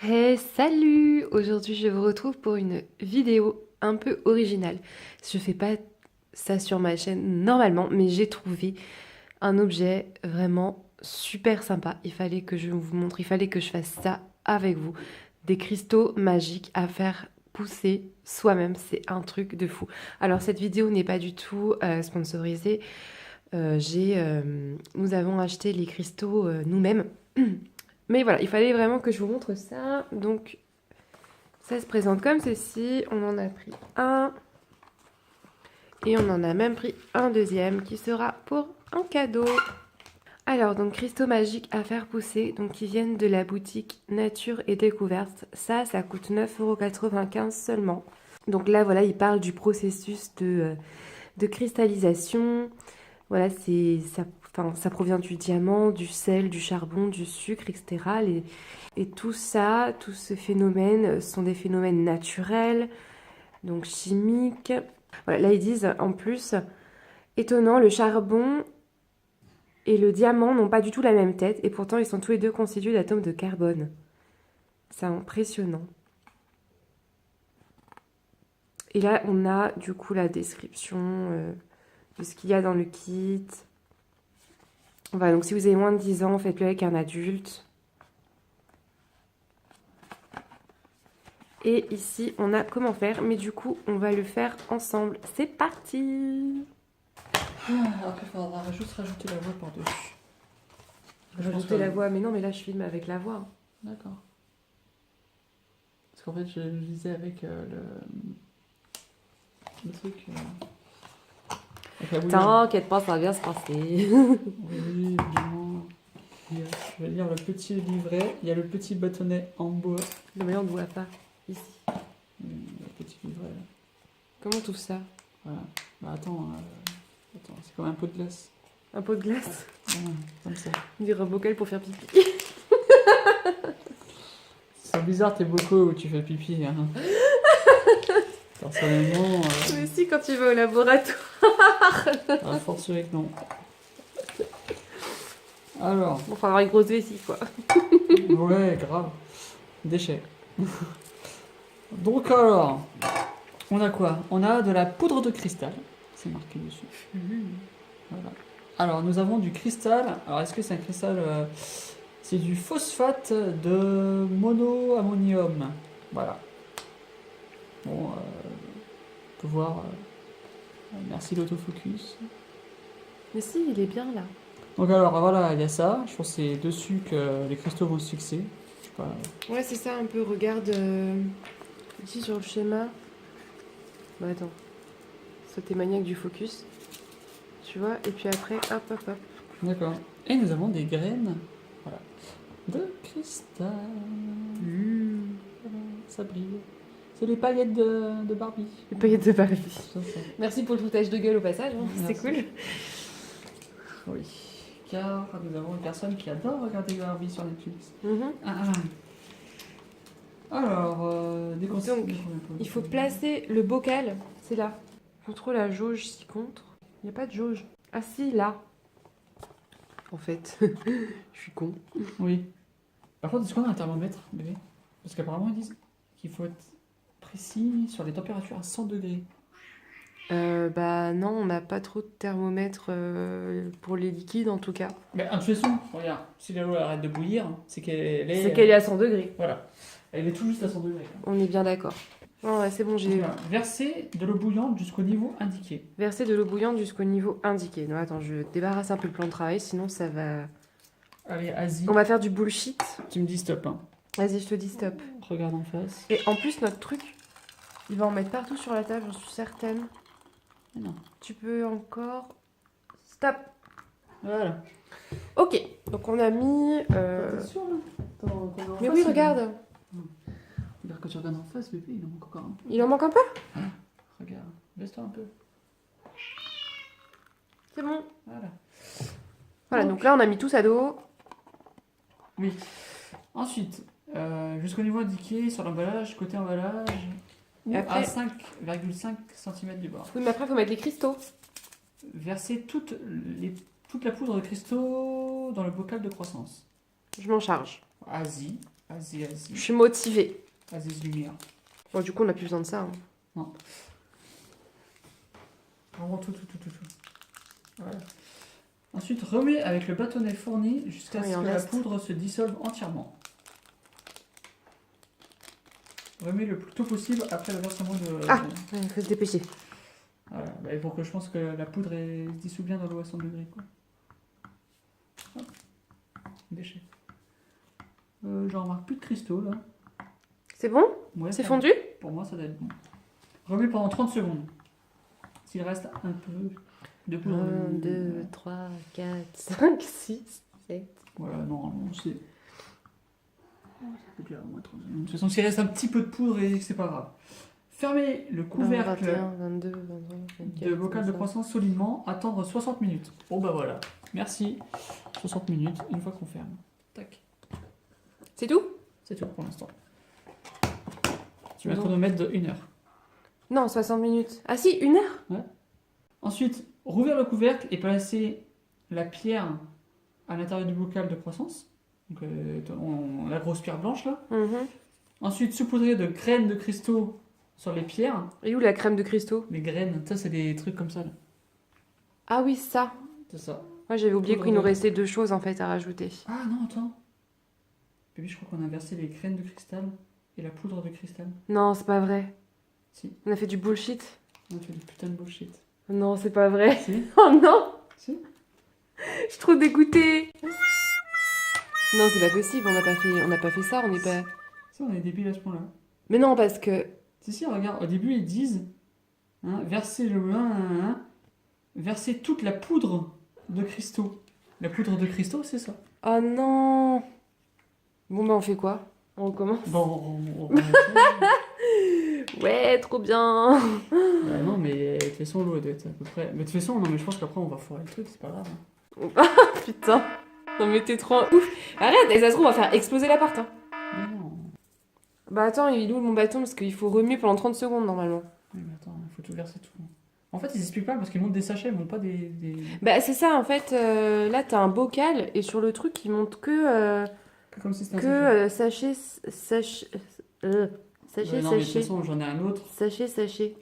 Hey, salut! Aujourd'hui, je vous retrouve pour une vidéo un peu originale. Je fais pas ça sur ma chaîne normalement, mais j'ai trouvé un objet vraiment super sympa. Il fallait que je vous montre, il fallait que je fasse ça avec vous. Des cristaux magiques à faire pousser soi-même, c'est un truc de fou. Alors cette vidéo n'est pas du tout sponsorisée. Nous avons acheté les cristaux nous-mêmes. Mais voilà, il fallait vraiment que je vous montre ça. Donc ça se présente comme ceci. On en a pris un. Et on en a même pris un deuxième qui sera pour un cadeau. Alors, donc cristaux magiques à faire pousser, donc qui viennent de la boutique Nature et Découverte. Ça coûte 9,95 € seulement. Donc là, voilà, il parle du processus de cristallisation. Voilà, ça provient du diamant, du sel, du charbon, du sucre, etc. Et tout ça, tout ce phénomène sont des phénomènes naturels, donc chimiques. Voilà, là ils disent en plus, étonnant, le charbon et le diamant n'ont pas du tout la même tête et pourtant ils sont tous les deux constitués d'atomes de carbone. C'est impressionnant. Et là on a du coup la description de ce qu'il y a dans le kit. Voilà, donc si vous avez moins de 10 ans, faites-le avec un adulte. Et ici, on a comment faire, mais du coup, on va le faire ensemble. C'est parti! Après, il faudra juste rajouter la voix par-dessus. Rajouter la voix, mais non, mais là, je filme avec la voix. D'accord. Parce qu'en fait, je lisais avec le truc. Avec la bouillante. T'inquiète pas, ça va bien se passer. Oui, évidemment. Je vais lire le petit livret. Il y a le petit bâtonnet en bois. Non, mais là, on ne voit pas. Ici. Le petit livret. Là. Comment tout ça? Voilà. Bah attends, c'est comme un pot de glace. Un pot de glace? Voilà, comme ça. On dirait un bocal pour faire pipi. C'est bizarre tes bocaux où tu fais pipi. Hein. Personnellement, Mais si, quand tu vas au laboratoire. à force que non. Alors. Bon, faut avoir une grosse vessie, quoi. Ouais, grave. Déchets. Donc alors, on a quoi? On a de la poudre de cristal. C'est marqué dessus. Voilà. Alors, nous avons du cristal. Alors, est-ce que c'est un cristal c'est du phosphate de monoammonium. Voilà. Bon, on peut voir. Merci l'autofocus. Mais si, il est bien là. Donc alors, voilà, il y a ça. Je pense que c'est dessus que les cristaux vont se fixer. Je sais pas. Ouais, c'est ça, un peu. Regarde ici sur le schéma. Bah, attends. Ça, t'es maniaque du focus. Tu vois, et puis après, hop, hop, hop. D'accord. Et nous avons des graines. Voilà. De cristal. Voilà, ça brille. C'est les paillettes de Barbie. Les paillettes de Paris. Ça, ça. Merci pour le foutage de gueule au passage, hein. C'est Merci. cool. Oui. Car nous avons une personne qui adore regarder Barbie sur Netflix. Mhm. Alors, des conseils. Donc, il faut placer le bocal, c'est là. Contrôle la jauge s'y contre. Il n'y a pas de jauge. Ah si, là. En fait, je suis con. Oui. Par contre, est-ce qu'on a un thermomètre, bébé? Parce qu'apparemment, ils disent qu'il faut être précis sur les températures à 100 degrés. Bah non, on n'a pas trop de thermomètre pour les liquides en tout cas. Mais de toute façon, regarde, si l'eau arrête de bouillir, c'est qu'elle est. C'est qu'elle est à 100 degrés. Voilà. Elle est tout juste à 100 degrés. On est bien d'accord. Non, ouais, c'est bon, j'ai Voilà. Verser de l'eau bouillante jusqu'au niveau indiqué. versé de l'eau bouillante jusqu'au niveau indiqué. Non, attends, je débarrasse un peu le plan de travail, sinon ça va... Allez, Asie. On va faire du bullshit. Tu me dis stop. Hein. Vas-y, je te dis stop. Regarde en face. Et en plus, notre truc, il va en mettre partout sur la table, j'en suis certaine. Mais non. Tu peux encore... Stop. Voilà. Ok, donc on a mis... T'es sûr là Mais oui, regarde. Regarde que tu regardes en face, bébé, il en manque encore un peu. Il en manque un peu? Regarde, baisse-toi un peu. C'est bon. Voilà. Voilà, donc là on a mis tout ça d'eau. Oui. Ensuite, jusqu'au niveau indiqué sur l'emballage, côté emballage, ou après- à 5,5 cm du bord. Oui, mais après il faut mettre les cristaux. Versez toute la poudre de cristaux dans le bocal de croissance. Je m'en charge. Asie. Vas-y, Je vas-y. suis motivée. Vas-y, lumière. Bon, du coup, on n'a plus besoin de ça. Hein. Non. Vraiment tout. Voilà. Ensuite, remets avec le bâtonnet fourni jusqu'à Attends, ce il en que la reste. poudre se dissolve entièrement. Remets le plus tôt possible après le versement de... Ah, il faut se dépêcher. Voilà. Bah, pour que je pense que la poudre se dissout bien dans l'eau à 100 degrés. Quoi. Hop. Déchet. J'en remarque plus de cristaux là. C'est bon? Ouais, C'est ça- fondu? Pour moi, ça doit être bon. Remets pendant 30 secondes. S'il reste un peu de poudre. 1, 2, 3, 4, 5, 6, 7. Voilà, normalement, c'est. Ça fait déjà au moins 30 secondes. De toute façon, s'il reste un petit peu de poudre, c'est pas grave. Fermez le couvercle 21, 22, 23, 24. de bocal de croissance solidement. Attendre 60 minutes. Bon, bah voilà. Merci. 60 minutes, une fois qu'on ferme. Tac. C'est tout? C'est tout pour l'instant. Tu mets un chronomètre de 1 heure. Non, 60 minutes. Ah si, 1 heure? Ensuite, rouvrir le couvercle et placer la pierre à l'intérieur du bocal de croissance. Donc, la grosse pierre blanche là. Mhm. Ensuite, saupoudrer de graines de cristaux sur les pierres. Et où la crème de cristaux? Les graines, ça c'est des trucs comme ça là. Ah oui, ça. C'est ça. Moi, j'avais oublié Poudre qu'il nous de- restait 2 choses en fait à rajouter. Ah non, attends. Bébé, je crois qu'on a versé les graines de cristal et la poudre de cristal. Non, c'est pas vrai. Si. On a fait du bullshit. Non, tu fais du putain de bullshit. Non, c'est pas vrai. Si. Oh non, Si. je suis trop dégoûtée. Non, c'est pas possible. On n'a pas fait ça. On n'est pas. Si, on est débiles à ce point-là. Mais non, parce que. Si, regarde, au début ils disent verser verser toute la poudre de cristaux. La poudre de cristaux, c'est ça. Oh non. Bon bah on fait quoi? On recommence. Bon, Ouais, trop bien. bah non, mais de toute façon, l'eau elle doit être à peu près. Mais de toute façon, non, mais je pense qu'après on va foirer le truc, c'est pas grave. Hein. Putain. Non mais t'es trop un ouf. Arrête, et ça se trouve on va faire exploser l'appart. Hein. Mais non. Bah attends, il est où mon bâton? Parce qu'il faut remuer pendant 30 secondes normalement. Oui, mais attends, il faut tout verser tout. En fait, ils expliquent pas parce qu'ils montent des sachets, ils montent pas des... Bah c'est ça en fait. Là t'as un bocal et sur le truc il montre que. Comme si c'était un sachet. Sachet. Sachet, Ouais, non, mais de toute sachet. façon, j'en ai un autre. Sachet.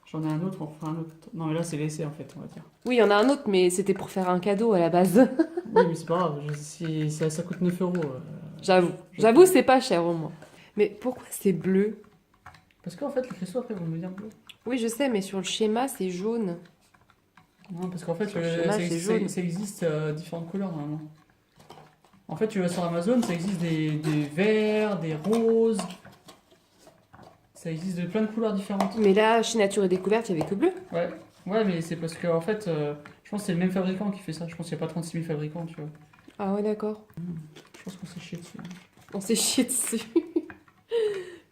J'en ai un autre, on fera un autre. Non, mais là, c'est laissé en fait, on va dire. Oui, il y en a un autre, mais c'était pour faire un cadeau à la base. Oui, mais c'est pas grave, si ça coûte 9 euros. J'avoue, c'est pas cher au moins. Mais pourquoi c'est bleu? Parce qu'en fait, les cristaux après vont devenir bleus. Oui, je sais, mais sur le schéma, c'est jaune. Non, parce qu'en fait, Sur le schéma, c'est jaune. ça existe différentes couleurs normalement. En fait, tu vas sur Amazon, ça existe des verts, des roses. Ça existe de plein de couleurs différentes. Mais là, chez Nature et Découverte, il y avait que bleu. Ouais, mais c'est parce que en fait, je pense que c'est le même fabricant qui fait ça. Je pense qu'il n'y a pas 36 000 fabricants, tu vois. Ah ouais, d'accord. Je pense qu'on s'est chié dessus. On s'est chié dessus.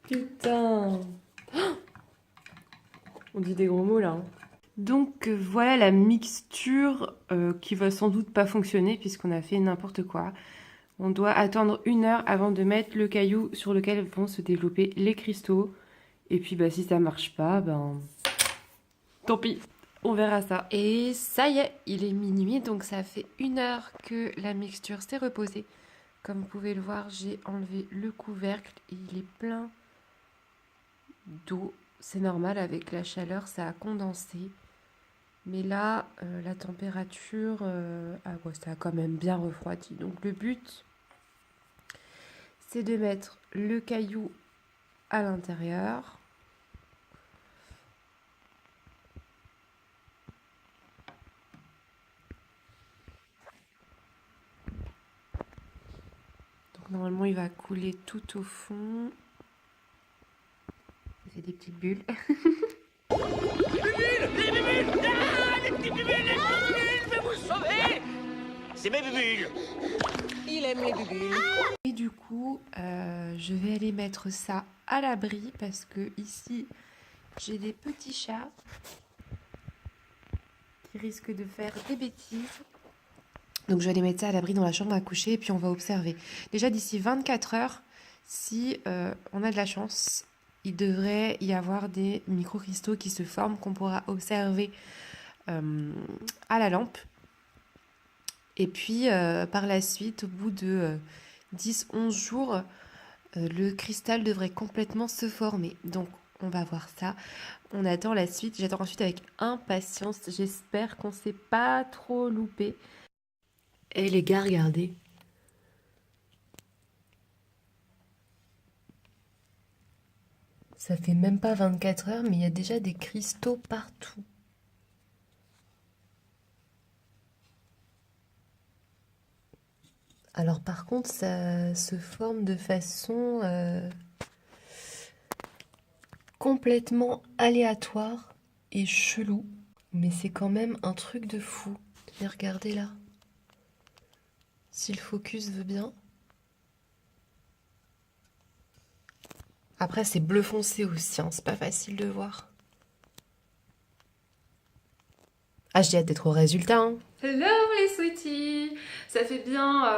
Putain. On dit des gros mots là. Hein. Donc voilà la mixture qui va sans doute pas fonctionner puisqu'on a fait n'importe quoi. On doit attendre 1 heure avant de mettre le caillou sur lequel vont se développer les cristaux. Et puis bah si ça marche pas, ben tant pis, on verra ça. Et ça y est, il est minuit, donc ça fait 1 heure que la mixture s'est reposée. Comme vous pouvez le voir, j'ai enlevé le couvercle et il est plein d'eau. C'est normal, avec la chaleur, ça a condensé. Mais là, la température, ça a quand même bien refroidi. Donc le but, c'est de mettre le caillou à l'intérieur. Donc normalement, il va couler tout au fond. Ça fait des petites bulles. Je vais vous sauver. C'est mes bubules. Il aime les bubules. Et du coup, je vais aller mettre ça à l'abri parce que ici, j'ai des petits chats qui risquent de faire des bêtises. Donc je vais aller mettre ça à l'abri dans la chambre à coucher et puis on va observer. Déjà d'ici 24 heures, si on a de la chance, il devrait y avoir des microcristaux qui se forment qu'on pourra observer à la lampe. Et puis par la suite, au bout de 10-11 jours, le cristal devrait complètement se former. Donc, on va voir ça. On attend la suite. J'attends ensuite avec impatience. J'espère qu'on s'est pas trop loupé. Et les gars, regardez. Ça fait même pas 24 heures, mais il y a déjà des cristaux partout. Alors par contre, ça se forme de façon complètement aléatoire et chelou. Mais c'est quand même un truc de fou. Et regardez là. Si le focus veut bien. Après, c'est bleu foncé aussi, hein, c'est pas facile de voir. Ah, j'ai hâte d'être au résultat. Hein. Hello les sweeties! Ça fait bien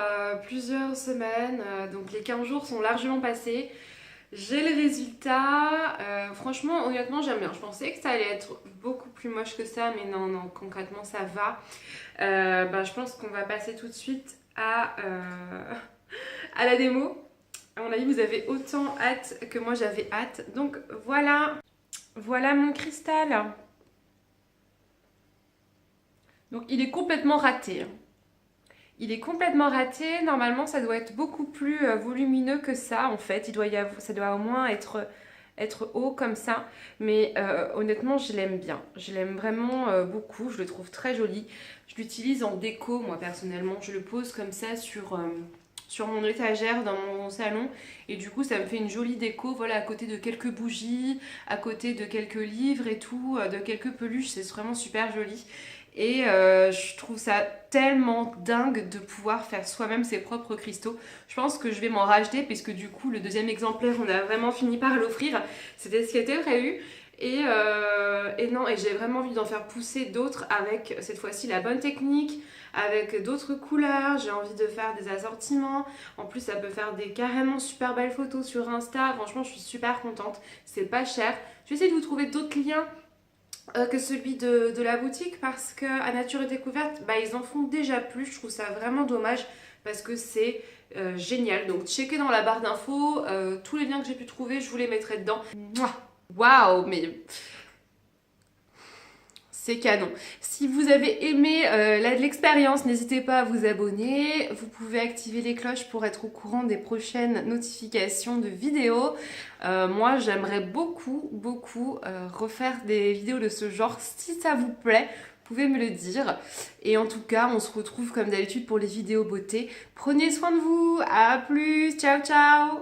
plusieurs semaines, donc les 15 jours sont largement passés. J'ai le résultat. Franchement, honnêtement, j'aime bien. Je pensais que ça allait être beaucoup plus moche que ça, mais non, non, concrètement, ça va. Je pense qu'on va passer tout de suite à la démo. À mon avis, vous avez autant hâte que moi j'avais hâte. Donc voilà, voilà mon cristal. Donc il est complètement raté. Il est complètement raté. Normalement, ça doit être beaucoup plus volumineux que ça en fait. Ça doit au moins être haut comme ça. Mais honnêtement, je l'aime bien. Je l'aime vraiment beaucoup. Je le trouve très joli. Je l'utilise en déco, moi personnellement. Je le pose comme ça sur mon étagère dans mon salon et du coup ça me fait une jolie déco, voilà, à côté de quelques bougies, à côté de quelques livres et tout, de quelques peluches, c'est vraiment super joli. Et je trouve ça tellement dingue de pouvoir faire soi-même ses propres cristaux. Je pense que je vais m'en racheter puisque du coup le deuxième exemplaire on a vraiment fini par l'offrir. C'était ce qui était prévu. Et non, et j'ai vraiment envie d'en faire pousser d'autres avec cette fois-ci la bonne technique, avec d'autres couleurs. J'ai envie de faire des assortiments. En plus, ça peut faire des carrément super belles photos sur Insta. Franchement, je suis super contente. C'est pas cher. Je vais essayer de vous trouver d'autres liens que celui de la boutique parce qu'à Nature et Découverte, ils en font déjà plus. Je trouve ça vraiment dommage parce que c'est génial. Donc, checkez dans la barre d'infos. Tous les liens que j'ai pu trouver, je vous les mettrai dedans. Waouh, mais c'est canon. Si vous avez aimé l'expérience, n'hésitez pas à vous abonner. Vous pouvez activer les cloches pour être au courant des prochaines notifications de vidéos. Moi, j'aimerais beaucoup, beaucoup refaire des vidéos de ce genre. Si ça vous plaît, vous pouvez me le dire. Et en tout cas, on se retrouve comme d'habitude pour les vidéos beauté. Prenez soin de vous. À plus. Ciao, ciao.